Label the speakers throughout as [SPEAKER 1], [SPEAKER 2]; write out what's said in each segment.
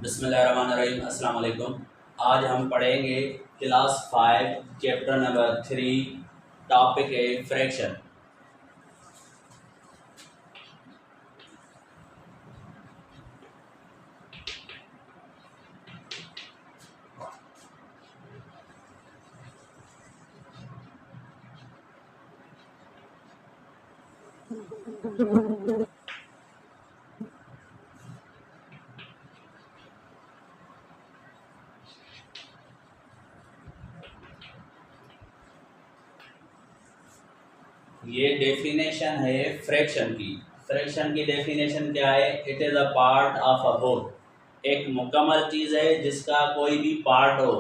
[SPEAKER 1] बिस्मिल्लाहिर्रहमानिर्रहीम। अस्सलाम वालेकुम। आज हम पढ़ेंगे क्लास 5 चैप्टर नंबर 3, टॉपिक है फ्रैक्शन। ये डेफिनेशन है फ्रैक्शन की। फ्रैक्शन की डेफिनेशन क्या है? It is a part of a whole. एक मुकम्मल चीज़ है जिसका कोई भी पार्ट हो,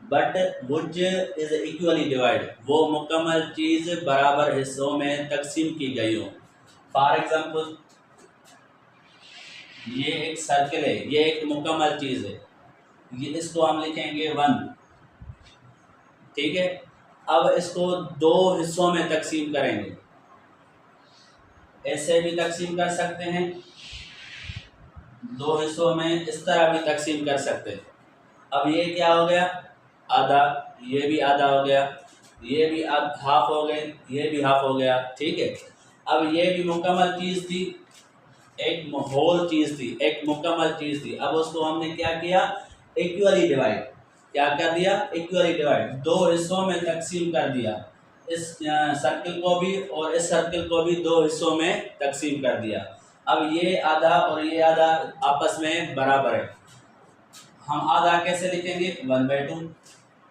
[SPEAKER 1] but which is equally divide. वो मुकम्मल चीज़ बराबर हिस्सों में तकसीम की गई हो। फॉर एग्जांपल, ये एक सर्कल है, ये एक मुकम्मल चीज़ है, ये इसको हम लिखेंगे 1। ठीक है, अब इसको दो हिस्सों में तकसीम करेंगे। ऐसे भी तकसीम कर सकते हैं, दो हिस्सों में इस तरह भी तकसीम कर सकते हैं। अब ये क्या हो गया? आधा। ये भी आधा हो गया, ये भी हाफ हो गए, ये भी हाफ हो गया। ठीक है, अब ये भी मुकम्मल चीज़ थी, एक होल चीज़ थी, एक मुकम्मल चीज़ थी। अब उसको हमने क्या किया? Equally divide. क्या कर दिया? इक्वली डिवाइड, दो हिस्सों में तकसीम कर दिया। इस सर्कल को भी और इस सर्कल को भी दो हिस्सों में तकसीम कर दिया। अब ये आधा और ये आधा आपस में बराबर है। हम आधा कैसे लिखेंगे? 1/2।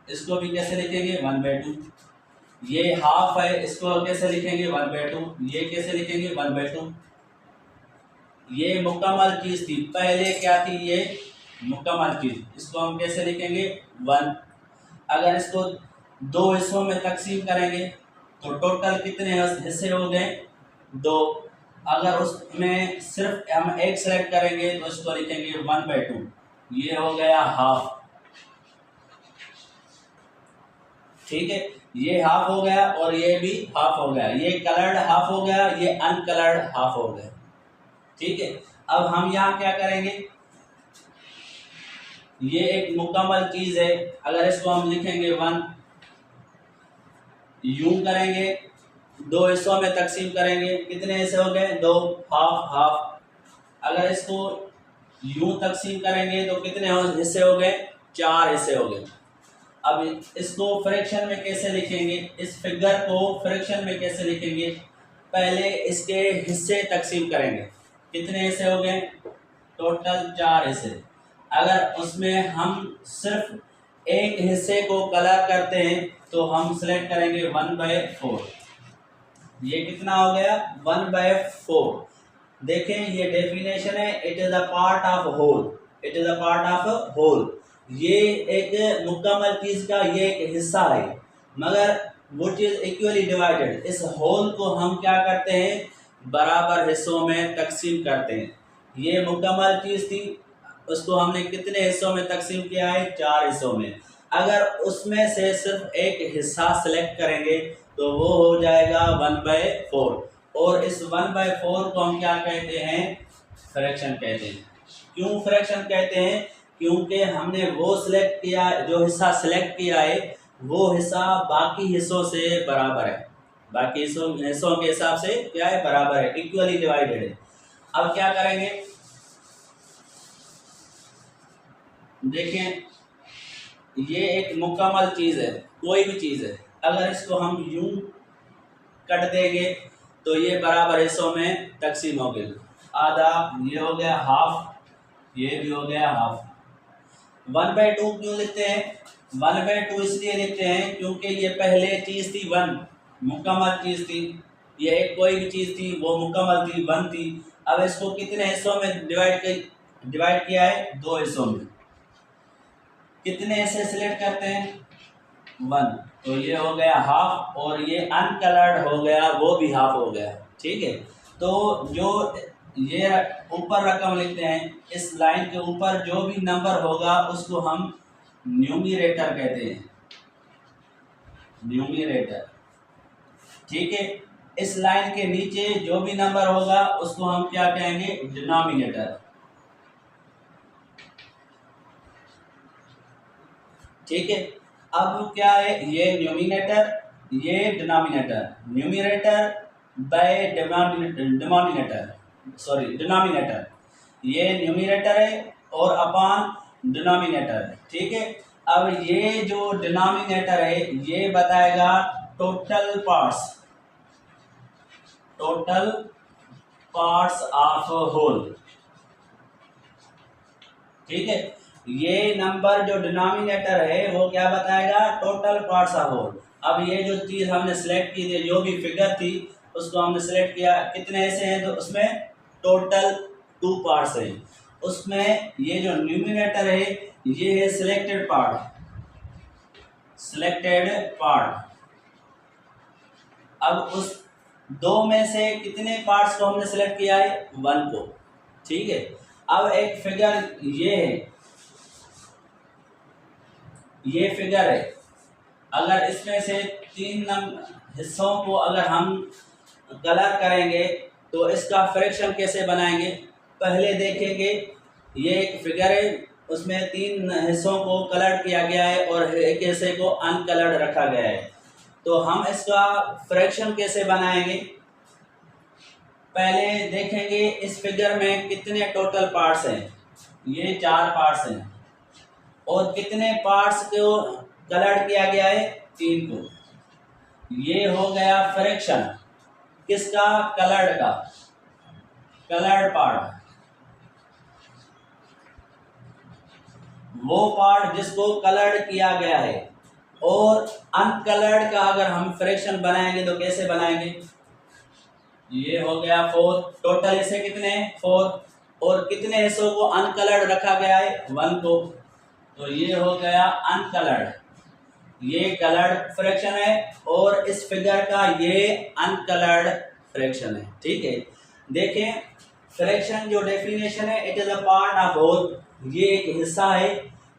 [SPEAKER 1] इसको भी कैसे लिखेंगे? 1/2। ये हाफ है, इसको कैसे लिखेंगे? 1/2। ये कैसे लिखेंगे? 1/2। ये मुकम्मल चीज़ थी, पहले क्या थी? ये मुकम्मल चीज़, इसको हम कैसे लिखेंगे? 1। अगर इसको दो हिस्सों में तकसीम करेंगे तो टोटल कितने हिस्से हो गए? 2। अगर उसमें सिर्फ हम एक सेलेक्ट करेंगे तो इसको लिखेंगे 1/2। ये हो गया हाफ। ठीक है, ये हाफ हो गया और ये भी हाफ हो गया। ये कलर्ड हाफ हो गया, ये अनकलर्ड हाफ हो गया। ठीक है, अब हम यहाँ क्या करेंगे? ये एक मुकम्मल चीज है, अगर इसको हम लिखेंगे 1, यूं करेंगे, दो हिस्सों में तकसीम करेंगे, कितने हिस्से हो गए? 2, हाफ हाफ। अगर इसको यूं तकसीम करेंगे तो कितने हिस्से हो गए? 4 हिस्से हो गए। अब इसको फ्रैक्शन में कैसे लिखेंगे? इस फिगर को फ्रैक्शन में कैसे लिखेंगे? पहले इसके हिस्से तकसीम करेंगे। कितने हिस्से हो गए? टोटल 4 हिस्से। अगर उसमें हम सिर्फ एक हिस्से को कलर करते हैं तो हम सिलेक्ट करेंगे 1/4। ये कितना हो गया? 1/4। देखें, ये डेफिनेशन है, it is a part of whole. It is a part of whole. ये एक मुकम्मल चीज का ये एक हिस्सा है, मगर वो चीज इक्वली डिवाइडेड। इस होल को हम क्या करते हैं? बराबर हिस्सों में तकसीम करते हैं। ये मुकम्मल चीज थी, उसको हमने कितने हिस्सों में तकसीम किया है? 4 हिस्सों में। अगर उसमें से सिर्फ एक हिस्सा सेलेक्ट करेंगे तो वो हो जाएगा 1/4। और इस 1/4 को हम क्या कहते हैं? फ्रैक्शन कहते हैं। क्यों फ्रैक्शन कहते हैं? क्योंकि हमने वो सिलेक्ट किया, जो हिस्सा सिलेक्ट किया है वो हिस्सा बाकी हिस्सों से बराबर है। बाकी हिस्सों के हिसाब से क्या है? बराबर है, इक्वली डिवाइडेड है। अब क्या करेंगे? देखें, ये एक मुकम्मल चीज़ है, कोई भी चीज़ है। अगर इसको हम यूं कट देंगे तो ये बराबर हिस्सों में तकसीम हो गई। आधा, ये हो गया हाफ, ये भी हो गया हाफ। 1/2 क्यों लिखते हैं? 1/2 इसलिए लिखते हैं क्योंकि ये पहले चीज़ थी 1, मुकम्मल चीज़ थी। ये एक कोई भी चीज़ थी, वो मुकम्मल थी, 1 थी। अब इसको कितने हिस्सों में डिवाइड किया है? 2 हिस्सों में। कितने हिस्से सिलेक्ट करते हैं? 1। तो ये हो गया हाफ, और ये अनकलर्ड हो गया, वो भी हाफ हो गया। ठीक है, तो जो ये ऊपर रकम लिखते हैं, इस लाइन के ऊपर जो भी नंबर होगा उसको हम न्यूमरेटर कहते हैं, न्यूमरेटर। ठीक है, इस लाइन के नीचे जो भी नंबर होगा उसको हम क्या कहेंगे? डिनोमिनेटर। ठीक है। अब क्या है, ये न्यूमिनेटर, ये denominator, numerator by denominator, sorry denominator, ये न्यूमरेटर है और अपान डिनोमिनेटर है, ठीक है। अब ये जो डिनोमिनेटर है ये बताएगा टोटल पार्ट्स ऑफ होल, ठीक है। ये नंबर जो डिनोमिनेटर है वो क्या बताएगा, टोटल पार्ट्स ऑफ होल। अब ये जो चीज हमने सेलेक्ट की थी, जो भी फिगर थी उसको हमने सेलेक्ट किया, कितने ऐसे हैं तो उसमें टोटल 2 पार्ट्स हैं। उसमें ये जो न्यूमरेटर है ये है सिलेक्टेड पार्ट। अब उस 2 में से कितने पार्ट्स को हमने सेलेक्ट किया है, 1 को, ठीक है। अब एक फिगर ये है, ये फिगर है, अगर इसमें से 3 हिस्सों को अगर हम कलर करेंगे तो इसका फ्रैक्शन कैसे बनाएंगे, पहले देखेंगे। ये एक फिगर है, उसमें 3 हिस्सों को कलर किया गया है और एक हिस्से को अनकलर्ड रखा गया है। तो हम इसका फ्रैक्शन कैसे बनाएंगे, पहले देखेंगे इस फिगर में कितने टोटल पार्ट्स हैं, ये 4 पार्ट्स हैं, और कितने पार्ट्स को कलर किया गया है, 3 को। ये हो गया फ्रैक्शन किसका, कलर्ड का, कलर्ड पार्ट, वो पार्ट जिसको कलर्ड किया गया है। और अनकलर्ड का अगर हम फ्रैक्शन बनाएंगे तो कैसे बनाएंगे, ये हो गया 4, टोटल हिस्से कितने, 4, और कितने हिस्सों को अनकलर्ड रखा गया है, 1 को, तो ये हो गया अनकलर्ड। ये कलर्ड फ्रैक्शन है और इस फिगर का ये अनकलर्ड फ्रैक्शन है, ठीक है। देखें फ्रैक्शन जो डेफिनेशन है, it is a part of whole, ये एक हिस्सा है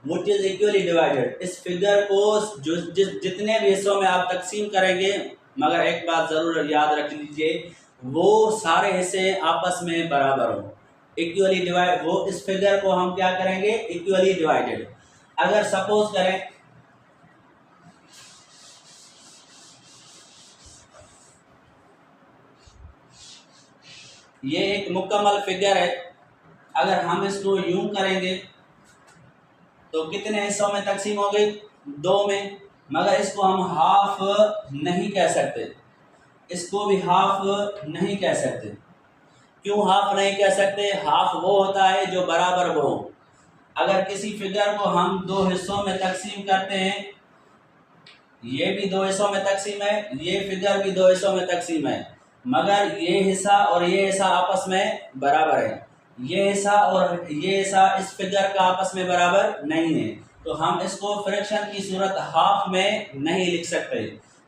[SPEAKER 1] व्हिच इज इक्वली डिवाइडेड। इस फिगर को जो जितने भी हिस्सों में आप तकसीम करेंगे, मगर एक बात जरूर याद रख लीजिए, वो सारे हिस्से आपस में बराबर हो, इक्वली डिवाइड। वो इस फिगर को हम क्या करेंगे, इक्वली डिवाइडेड। अगर सपोज करें ये एक मुकम्मल फिगर है, अगर हम इसको यूं करेंगे तो कितने हिस्सों में तकसीम हो गई, 2 में, मगर इसको हम हाफ नहीं कह सकते, इसको भी हाफ नहीं कह सकते। क्यों हाफ नहीं कह सकते, हाफ वो होता है जो बराबर हो। अगर किसी फिगर को हम 2 हिस्सों में तकसीम करते हैं, ये भी 2 हिस्सों में तकसीम है, ये फिगर भी 2 हिस्सों में तकसीम है, मगर ये हिस्सा और ये हिस्सा आपस में बराबर है, ये हिस्सा और ये हिस्सा इस फिगर का आपस में बराबर नहीं है, तो हम इसको फ्रैक्शन की सूरत हाफ में नहीं लिख सकते,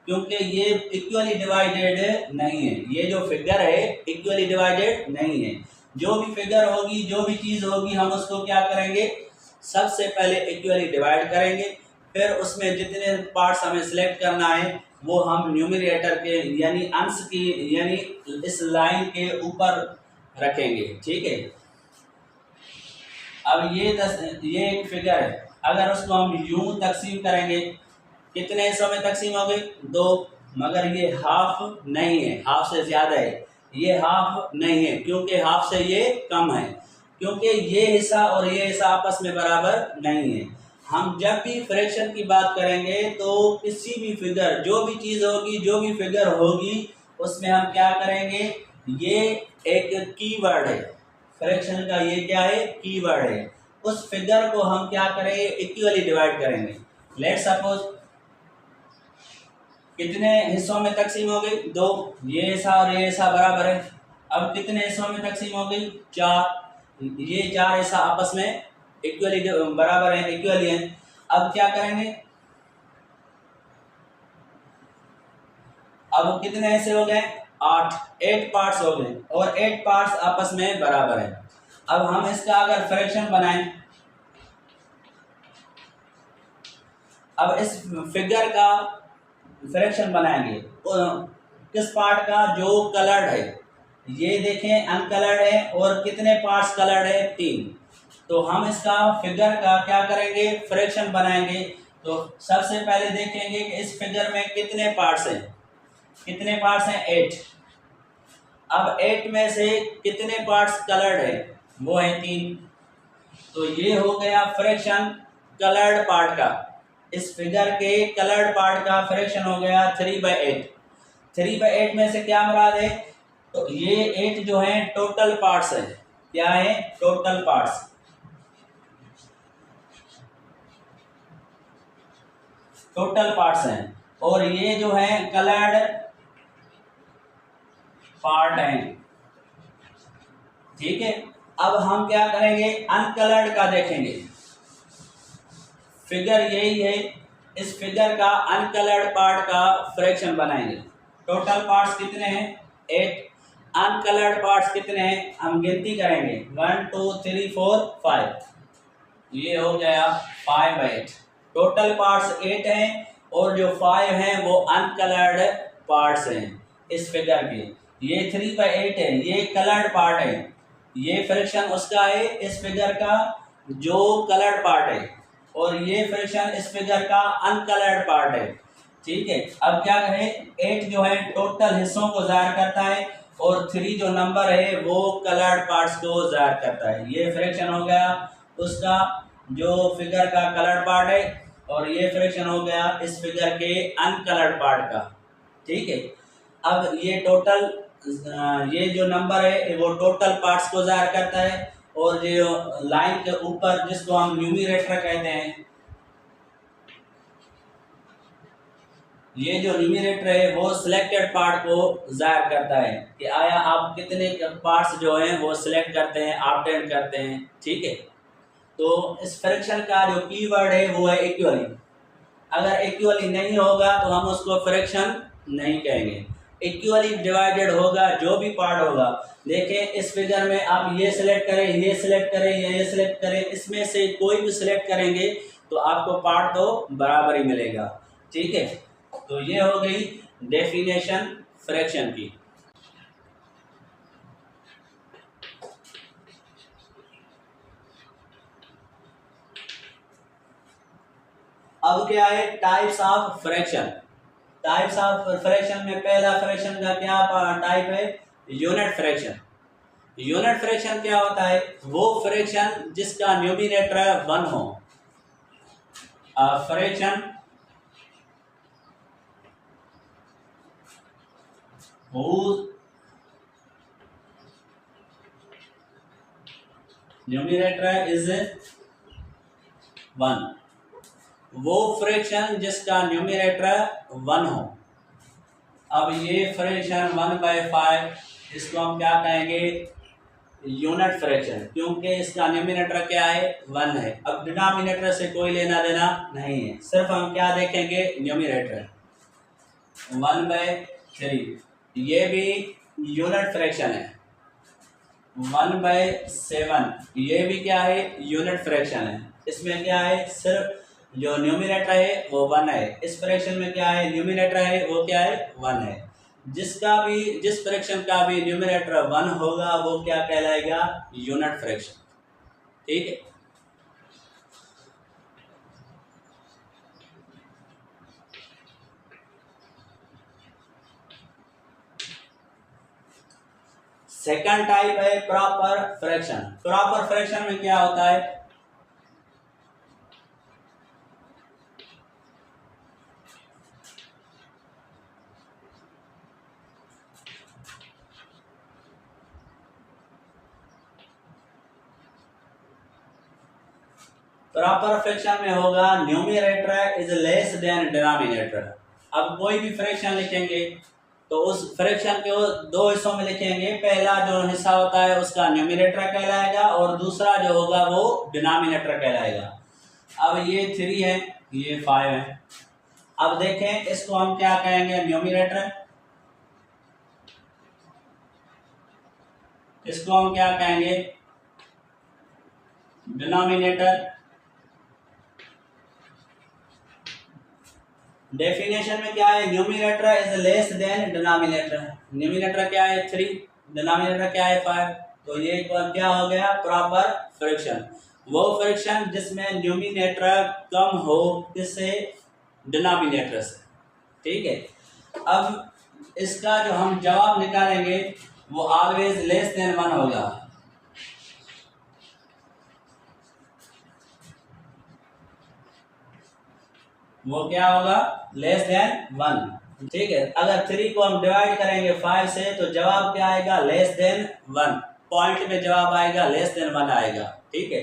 [SPEAKER 1] क्योंकि ये इक्वली डिवाइडेड नहीं है। ये जो फिगर है इक्वली डिवाइडेड नहीं है। जो भी फिगर होगी, जो भी चीज़ होगी, हम उसको क्या करेंगे, सबसे पहले इक्वली डिवाइड करेंगे, फिर उसमें जितने पार्ट्स हमें सिलेक्ट करना है वो हम न्यूमरेटर के यानी अंश की यानी इस लाइन के ऊपर रखेंगे, ठीक है। अब ये एक फिगर है, अगर उसको हम यूं तकसीम करेंगे, कितने हिस्सों में तकसीम हो गई, 2, मगर ये हाफ नहीं है, हाफ से ज़्यादा है, ये हाफ नहीं है, क्योंकि हाफ से ये कम है, क्योंकि ये हिस्सा और ये हिस्सा आपस में बराबर नहीं है। हम जब भी फ्रैक्शन की बात करेंगे तो किसी भी फिगर, जो भी चीज़ होगी, जो भी फिगर होगी, उसमें हम क्या करेंगे, ये एक कीवर्ड है फ्रैक्शन का, ये क्या है, कीवर्ड है। उस फिगर को हम क्या करेंगे, इक्वली डिवाइड करेंगे। लेट सपोज कितने हिस्सों में तकसीम हो गई, 2, ये हिस्सा और ये हिस्सा बराबर है। अब कितने हिस्सों में तकसीम हो गई, 4, ये 4 हिस्सा आपस में इक्वली बराबर है, इक्वली है। अब क्या करेंगे, अब कितने हिस्से हो गए, 8 पार्ट्स हो गए और 8 पार्ट्स आपस में बराबर है। अब हम इसका अगर फ्रैक्शन बनाएं, अब इस फिगर का फ्रैक्शन बनाएंगे किस पार्ट का, जो कलर्ड है। ये देखें अनकलर्ड है और कितने पार्ट्स कलर्ड है, 3। तो हम इसका फिगर का क्या करेंगे, फ्रैक्शन बनाएंगे। तो सबसे पहले देखेंगे कि इस फिगर में कितने पार्ट्स हैं। कितने पार्ट्स हैं? 8। अब 8 में से कितने पार्ट्स कलर्ड है? वो है 3। तो ये हो गया फ्रैक्शन कलर्ड पार्ट का। इस फिगर के कलर्ड पार्ट का फ्रैक्शन हो गया 3/8। 3/8 में से क्या मुराद है? तो ये 8 जो है टोटल पार्ट्स है। क्या है? Total parts. टोटल पार्ट्स हैं। और ये जो है कलर्ड पार्ट है। ठीक है। अब हम क्या करेंगे? अनकलर्ड का देखेंगे। फिगर यही है। इस फिगर का अनकलर्ड पार्ट का फ्रैक्शन बनाएंगे। टोटल पार्ट्स कितने हैं? 8। अनकलर्ड पार्ट्स कितने हैं? हम गिनती करेंगे 1 2 3 4 5। ये हो गया 5/8। टोटल पार्ट्स 8 हैं और जो 5 हैं वो अनकलर्ड पार्ट्स हैं इस फिगर के। ये 3/8 है, ये कलर्ड पार्ट है। ये फ्रैक्शन उसका है इस फिगर का जो कलर्ड पार्ट है, और ये फ्रैक्शन इस फिगर का अनकलर्ड पार्ट है। ठीक है। अब क्या कहें? 8 जो है टोटल हिस्सों को ज़ाहिर करता है और 3 जो नंबर है वो कलर्ड पार्ट्स को ज़ाहिर करता है। ये फ्रैक्शन हो गया उसका जो फिगर का कलर्ड पार्ट है, और ये फ्रैक्शन हो गया इस फिगर के अनकलर्ड पार्ट का। ठीक है। अब ये टोटल ये जो नंबर है वो टोटल पार्ट्स को ज़ाहिर करता है, और जो लाइन के ऊपर जिसको हम न्यूमरेटर कहते हैं, ये जो न्यूमरेटर है वो सिलेक्टेड पार्ट को जाहिर करता है कि आया आप कितने पार्ट्स जो हैं वो सिलेक्ट करते हैं, ऑब्टेन करते हैं। ठीक है। तो इस फ्रैक्शन का जो कीवर्ड है वो है इक्वली। अगर इक्वली नहीं होगा तो हम उसको फ्रैक्शन नहीं कहेंगे। इक्वली डिवाइडेड होगा जो भी पार्ट होगा। देखें इस फिगर में आप ये सिलेक्ट करें, ये सिलेक्ट करें या ये सिलेक्ट करें, इसमें से कोई भी सिलेक्ट करेंगे तो आपको पार्ट तो बराबर ही मिलेगा। ठीक है। तो ये हो गई डेफिनेशन फ्रैक्शन की। अब क्या है? Types of fraction. Types of fraction में पहला फ्रैक्शन का क्या टाइप है? Unit fraction. यूनिट फ्रैक्शन क्या होता है? वो फ्रैक्शन जिसका न्यूमरेटर 1 हो। Fraction whose numerator is 1। वो फ्रैक्शन जिसका न्यूमरेटर 1 हो। अब ये फ्रैक्शन 1/5, इसको हम क्या कहेंगे? यूनिट फ्रैक्शन, क्योंकि इसका न्यूमरेटर क्या है? 1 है। अब डिनोमिनेटर से कोई लेना देना नहीं है, सिर्फ हम क्या देखेंगे? न्यूमरेटर 1/3। ये भी यूनिट फ्रैक्शन है। 1/7 ये भी क्या है? यूनिट फ्रैक्शन है। इसमें क्या है? सिर्फ जो न्यूमरेटर है वो 1 है। इस फ्रैक्शन में क्या है? न्यूमरेटर है वो क्या है? 1 है। जिस फ्रैक्शन का भी न्यूमरेटर 1 होगा वो क्या कहलाएगा? Unit fraction. ठीक है। सेकंड टाइप है प्रॉपर फ्रैक्शन। प्रॉपर फ्रैक्शन में क्या होता है? प्रॉपर फ्रैक्शन में होगा numerator is less than denominator. अब कोई भी फ्रैक्शन लिखेंगे तो उस फ्रैक्शन के दो हिस्सों में लिखेंगे। पहला जो हिस्सा होता है उसका न्यूमरेटर कहलाएगा और दूसरा जो होगा वो डिनोमिनेटर कहलाएगा। अब ये 3 है, ये 5 है। अब देखें इसको हम क्या कहेंगे? न्यूमरेटर। इसको हम क्या कहेंगे? डिनोमिनेटर। डेफिनेशन में क्या है? Numerator is less than denominator. Numerator क्या है? 3, डिनोमिनेटर क्या है? 5। तो ये क्या हो गया? Proper fraction. वो फ्रैक्शन जिसमें न्यूमिनेटर कम हो किससे, डिनोमिनेटर से। ठीक है, अब इसका जो हम जवाब निकालेंगे वो ऑलवेज लेस देन 1 होगा। वो क्या होगा, लेस देन 1। ठीक है, अगर 3 को हम डिवाइड करेंगे 5 से तो जवाब क्या आएगा, लेस देन 1। पॉइंट में जवाब आएगा लेस देन 1 आएगा। ठीक है,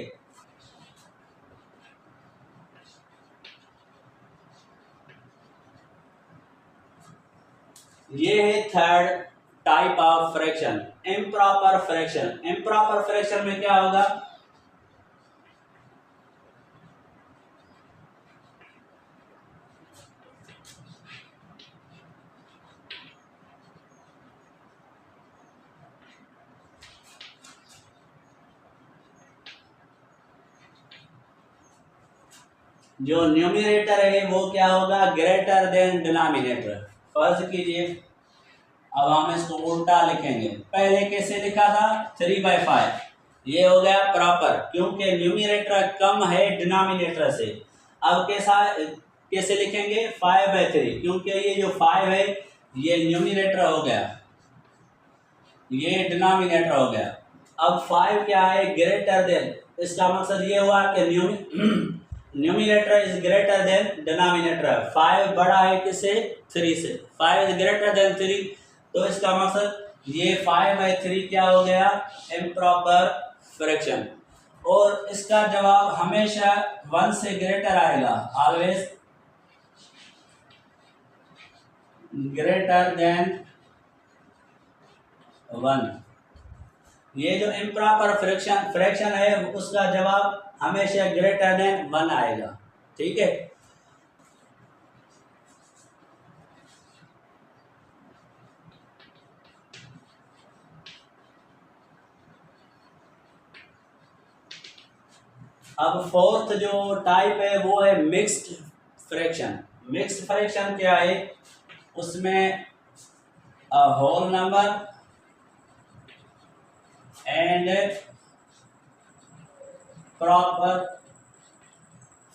[SPEAKER 1] ये है third type of fraction, improper fraction. Improper fraction में क्या होगा, जो न्यूमिनेटर है वो क्या होगा, ग्रेटर देन डिनोमिनेटर। फर्ज कीजिए, अब हम इसको उल्टा लिखेंगे। पहले कैसे लिखा था, 3/5, ये हो गया प्रॉपर क्योंकि न्यूमिनेटर कम है डिनोमिनेटर से। अब कैसे लिखेंगे, 5/3 क्योंकि ये जो 5 है ये न्यूमिनेटर हो गया, ये डिनोमिनेटर हो गया। अब 5 क्या है, ग्रेटर देन, इसका मकसद ये हुआ कि numerator is greater than denominator. 5 बड़ा है किससे, 3 से। 5 इज ग्रेटर देन 3, तो इसका मकसद ये 5/3 क्या हो गया, इम्प्रॉपर फ्रैक्शन। और इसका जवाब हमेशा 1 से ग्रेटर आएगा, ऑलवेज ग्रेटर देन 1। ये जो इम्प्रॉपर फ्रैक्शन है उसका जवाब हमेशा ग्रेटर देन 1 आएगा। ठीक है, अब फोर्थ जो टाइप है वो है मिक्स्ड फ्रैक्शन। मिक्स्ड फ्रैक्शन क्या है, उसमें whole number and proper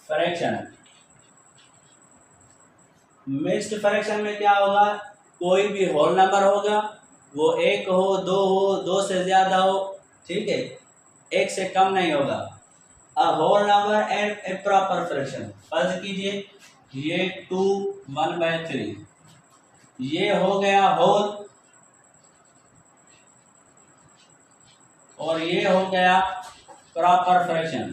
[SPEAKER 1] fraction. Mixed fraction में क्या होगा, कोई भी होल नंबर होगा, वो 1 हो, 2 हो, 2 से ज़्यादा हो, ठीक है, 1 से कम नहीं होगा। अब whole number and a proper fraction, फर्ज कीजिए ये 2 1/3, ये हो गया होल और ये हो गया प्रॉपर फ्रैक्शन।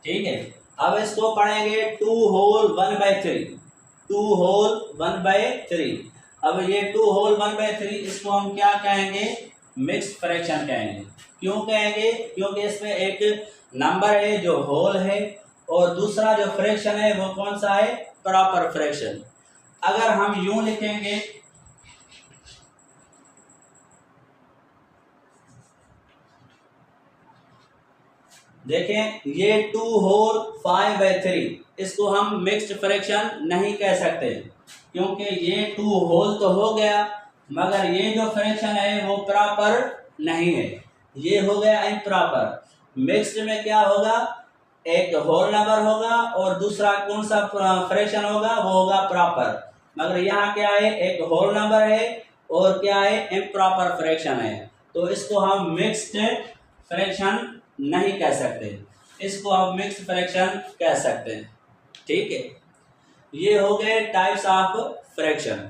[SPEAKER 1] ठीक है, अब इसको पढ़ेंगे 2 होल 1/3, 2 होल 1/3। अब ये 2 होल 1/3 इसको हम क्या कहेंगे, मिक्स्ड फ्रैक्शन कहेंगे। क्यों कहेंगे, क्योंकि इसमें एक नंबर है जो होल है और दूसरा जो फ्रैक्शन है वो कौन सा है, प्रॉपर फ्रैक्शन। अगर हम यूं लिखेंगे, देखें ये 2 होल 5/3, इसको हम मिक्स्ड फ्रैक्शन नहीं कह सकते क्योंकि ये 2 होल तो हो गया मगर ये जो फ्रैक्शन है वो प्रॉपर नहीं है, ये हो गया इम्प्रॉपर। मिक्स्ड में क्या होगा, एक होल नंबर होगा और दूसरा कौन सा फ्रैक्शन होगा, वो होगा प्रॉपर। मगर यहाँ क्या है, एक होल नंबर है और क्या है, इम्प्रॉपर फ्रैक्शन है, तो इसको हम मिक्स्ड फ्रैक्शन नहीं कह सकते, इसको हम मिक्स्ड फ्रैक्शन कह सकते हैं। ठीक है, ये हो गए टाइप्स ऑफ फ्रैक्शन।